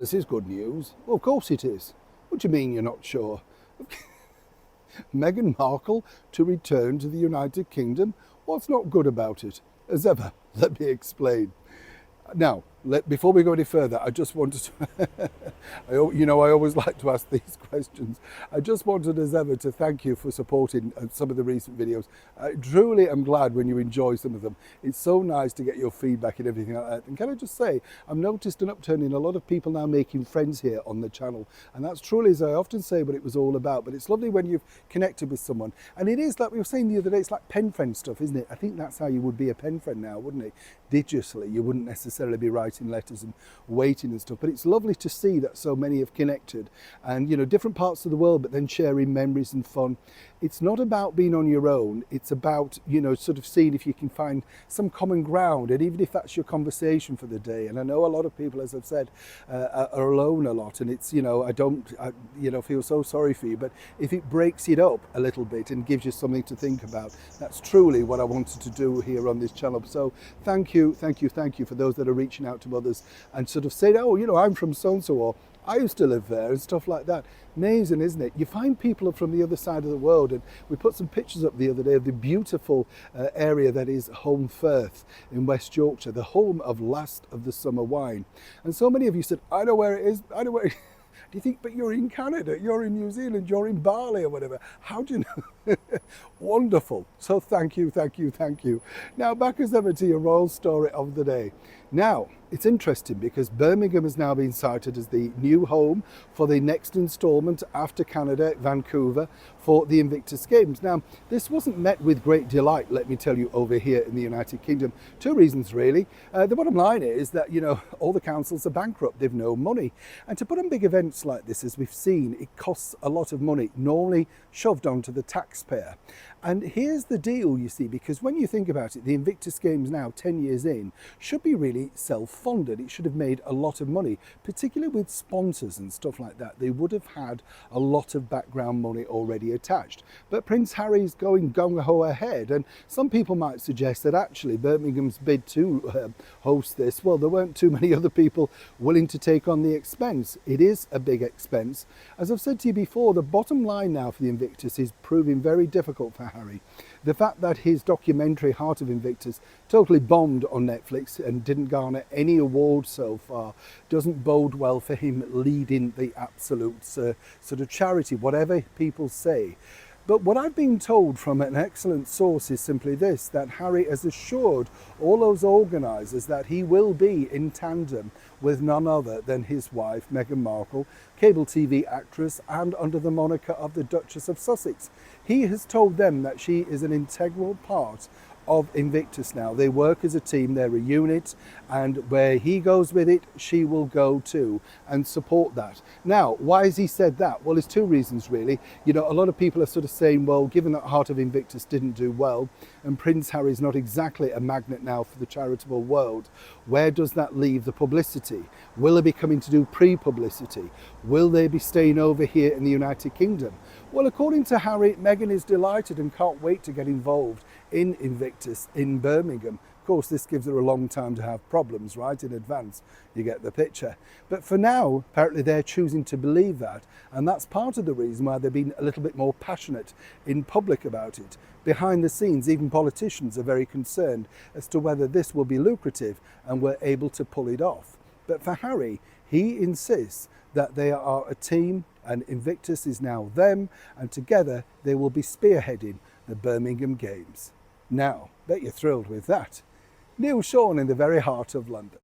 This is good news. Well, of course it is. What do you mean you're not sure? Meghan Markle to return to the United Kingdom? What's not good about it? As ever, let me explain. Now, before we go any further, I just wanted to, I always like to ask these questions. I just wanted, as ever, to thank you for supporting some of the recent videos. I truly am glad when you enjoy some of them. It's so nice to get your feedback and everything like that. And can I just say, I've noticed an upturn in a lot of people now making friends here on the channel. And that's truly, as I often say, what it was all about. But it's lovely when you've connected with someone. And it is, like we were saying the other day, it's like pen friend stuff, isn't it? I think that's how you would be a pen friend now, wouldn't it? Digitally, you wouldn't necessarily be writing letters and waiting and stuff, but it's lovely to see that so many have connected and different parts of the world, but then sharing memories and fun. It's not about being on your own, it's about sort of seeing if you can find some common ground, and even if that's your conversation for the day. And I know a lot of people, as I've said, are alone a lot, and it's I feel so sorry for you, but if it breaks it up a little bit and gives you something to think about, that's truly what I wanted to do here on this channel. So thank you for those that are reaching out to others and sort of saying, oh, I'm from so-and-so, or I used to live there, and stuff like that. Amazing, isn't it? You find people from the other side of the world, and we put some pictures up the other day of the beautiful area that is Holmfirth in West Yorkshire, the home of Last of the Summer Wine. And so many of you said, I know where it is, I know where it is. Do you think, but you're in Canada, you're in New Zealand, you're in Bali or whatever. How do you know? Wonderful. So thank you. Now back as ever to your royal story of the day. Now, it's interesting because Birmingham has now been cited as the new home for the next instalment after Canada, Vancouver, for the Invictus Games. Now, this wasn't met with great delight, let me tell you, over here in the United Kingdom. Two reasons, really. The bottom line is that, all the councils are bankrupt. They've no money. And to put on big events like this, as we've seen, it costs a lot of money, normally shoved onto the taxpayer. And here's the deal, you see, because when you think about it, the Invictus Games now, 10 years in, should be really self-funded. It should have made a lot of money, particularly with sponsors and stuff like that. They would have had a lot of background money already attached. But Prince Harry's going gung-ho ahead, and some people might suggest that actually Birmingham's bid to host this, well, there weren't too many other people willing to take on the expense. It is a big expense. As I've said to you before, the bottom line now for the Invictus is proving very difficult for Harry. The fact that his documentary Heart of Invictus totally bombed on Netflix and didn't garner any awards so far doesn't bode well for him leading the absolute sort of charity, whatever people say. But what I've been told from an excellent source is simply this, that Harry has assured all those organisers that he will be in tandem with none other than his wife, Meghan Markle, cable TV actress, and under the moniker of the Duchess of Sussex. He has told them that she is an integral part of Invictus now. They work as a team, they're a unit, and where he goes with it, she will go too, and support that. Now, why has he said that? Well, there's two reasons really. A lot of people are sort of saying, well, given that Heart of Invictus didn't do well, and Prince Harry's not exactly a magnet now for the charitable world, where does that leave the publicity? Will they be coming to do pre-publicity? Will they be staying over here in the United Kingdom? Well, according to Harry, Meghan is delighted and can't wait to get involved in Invictus in Birmingham. Of course, this gives her a long time to have problems, right, in advance. You get the picture. But for now, apparently they're choosing to believe that. And that's part of the reason why they've been a little bit more passionate in public about it. Behind the scenes, even politicians are very concerned as to whether this will be lucrative and we're able to pull it off. But for Harry, he insists that they are a team and Invictus is now them, and together they will be spearheading the Birmingham Games. Now, bet you're thrilled with that. Neil Sean in the very heart of London.